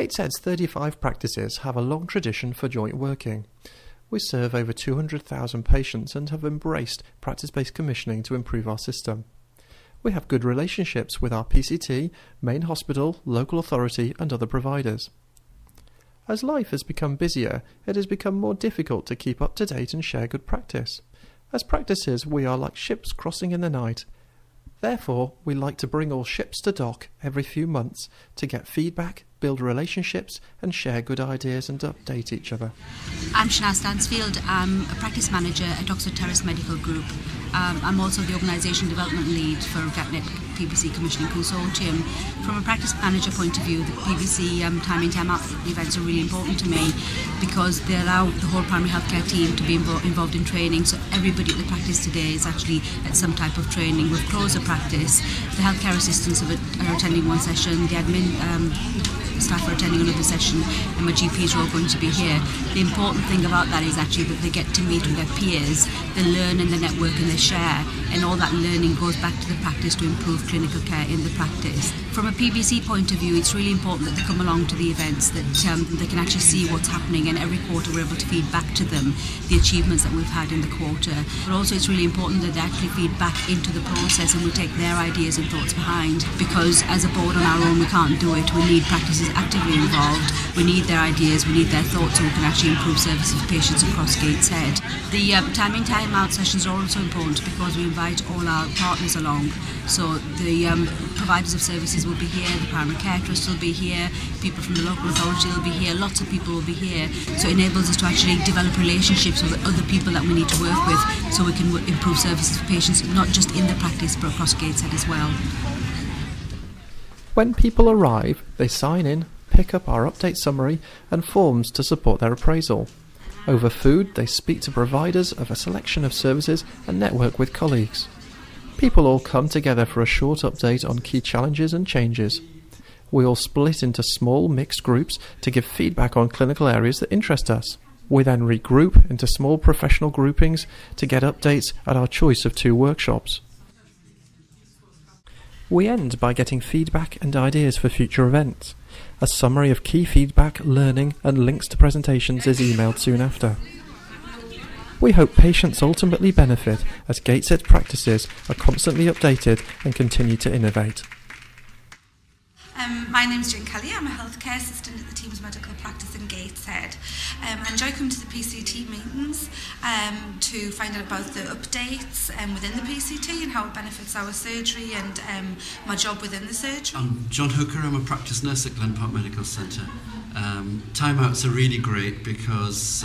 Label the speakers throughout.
Speaker 1: Gateshead's 35 practices have a long tradition for joint working. We serve over 200,000 patients and have embraced practice-based commissioning to improve our system. We have good relationships with our PCT, main hospital, local authority and other providers. As life has become busier, it has become more difficult to keep up to date and share good practice. As practices, we are like ships crossing in the night. Therefore, we like to bring all ships to dock every few months to get feedback, build relationships and share good ideas and update each other.
Speaker 2: I'm Shana Stansfield. I'm a practice manager at Oxford Terrace Medical Group. I'm also the organisation development lead for GatNet PBC Commissioning Consortium. From a practice manager point of view, the PBC Time In Time Out events are really important to me because they allow the whole primary healthcare team to be involved in training, so everybody at the practice today is actually at some type of training. We've closed the practice, the healthcare assistants are attending one session, the admin staff are attending another session, and my GPs are all going to be here. The important thing about that is actually that they get to meet with their peers, they learn and they network and they share, and all that learning goes back to the practice to improve clinical care in the practice. From a PBC point of view, it's really important that they come along to the events, that they can actually see what's happening, and every quarter we're able to feed back to them the achievements that we've had in the quarter. But also it's really important that they actually feed back into the process and we take their ideas and thoughts behind, because as a board on our own we can't do it. We need practices actively involved, we need their ideas, we need their thoughts, so we can actually improve services for patients across Gateshead. The time in time out sessions are also important because we invite all our partners along. So the providers of services will be here, the primary care trust will be here, people from the local authority will be here, lots of people will be here. So it enables us to actually develop relationships with other people that we need to work with, so we can improve services for patients not just in the practice but across Gateshead as well.
Speaker 1: When people arrive, they sign in, pick up our update summary and forms to support their appraisal. Over food, they speak to providers of a selection of services and network with colleagues. People all come together for a short update on key challenges and changes. We all split into small mixed groups to give feedback on clinical areas that interest us. We then regroup into small professional groupings to get updates at our choice of 2 workshops. We end by getting feedback and ideas for future events. A summary of key feedback, learning and links to presentations is emailed soon after. We hope patients ultimately benefit as Gateshead practices are constantly updated and continue to innovate.
Speaker 3: My name is Jane Kelly. I'm a healthcare assistant at the Teams Medical Practice in Gateshead. I enjoy coming to the PCT meetings to find out about the updates within the PCT and how it benefits our surgery and my job within the surgery.
Speaker 4: I'm John Hooker. I'm a practice nurse at Glen Park Medical Centre. Timeouts are really great because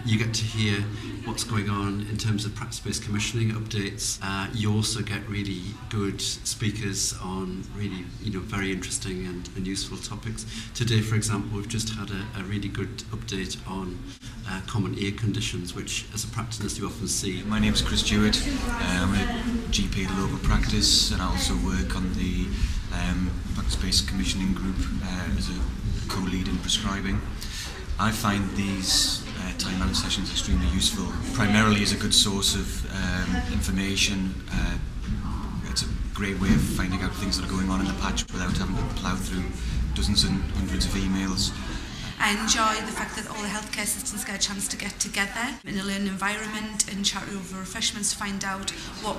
Speaker 4: you get to hear what's going on in terms of practice-based commissioning updates. You also get really good speakers on really very interesting and useful topics. Today, for example, we've just had a really good update on common ear conditions, which as a practice nurse you often see.
Speaker 5: My name is Chris Jewett. I'm a GP at a local practice, and I also work on the practice-based commissioning group as a co-lead in prescribing. I find these time-out sessions extremely useful, primarily as a good source of information. It's a great way of finding out things that are going on in the patch without having to plough through dozens and hundreds of emails.
Speaker 3: I enjoy the fact that all the healthcare assistants get a chance to get together in a learning environment and chat over refreshments to find out what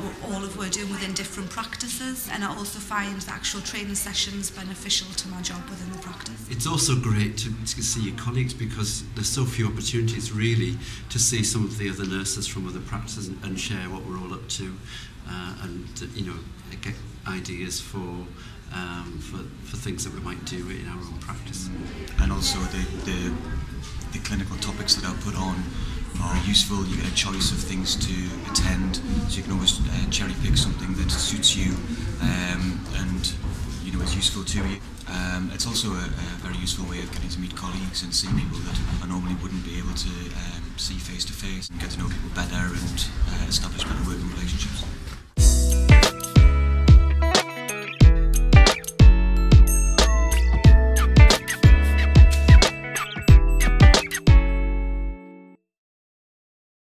Speaker 3: we're doing within different practices, and I also find the actual training sessions beneficial to my job within the practice.
Speaker 4: It's also great to see your colleagues because there's so few opportunities really to see some of the other nurses from other practices and share what we're all up to and get ideas for things that we might do in our own practice.
Speaker 5: And also the clinical topics that are put on are useful. You get a choice of things to attend, so you can always cherry pick something that suits you and is useful to you. It's also a very useful way of getting to meet colleagues and see people that I normally wouldn't be able to see face to face, and get to know people better and establish better working relationships.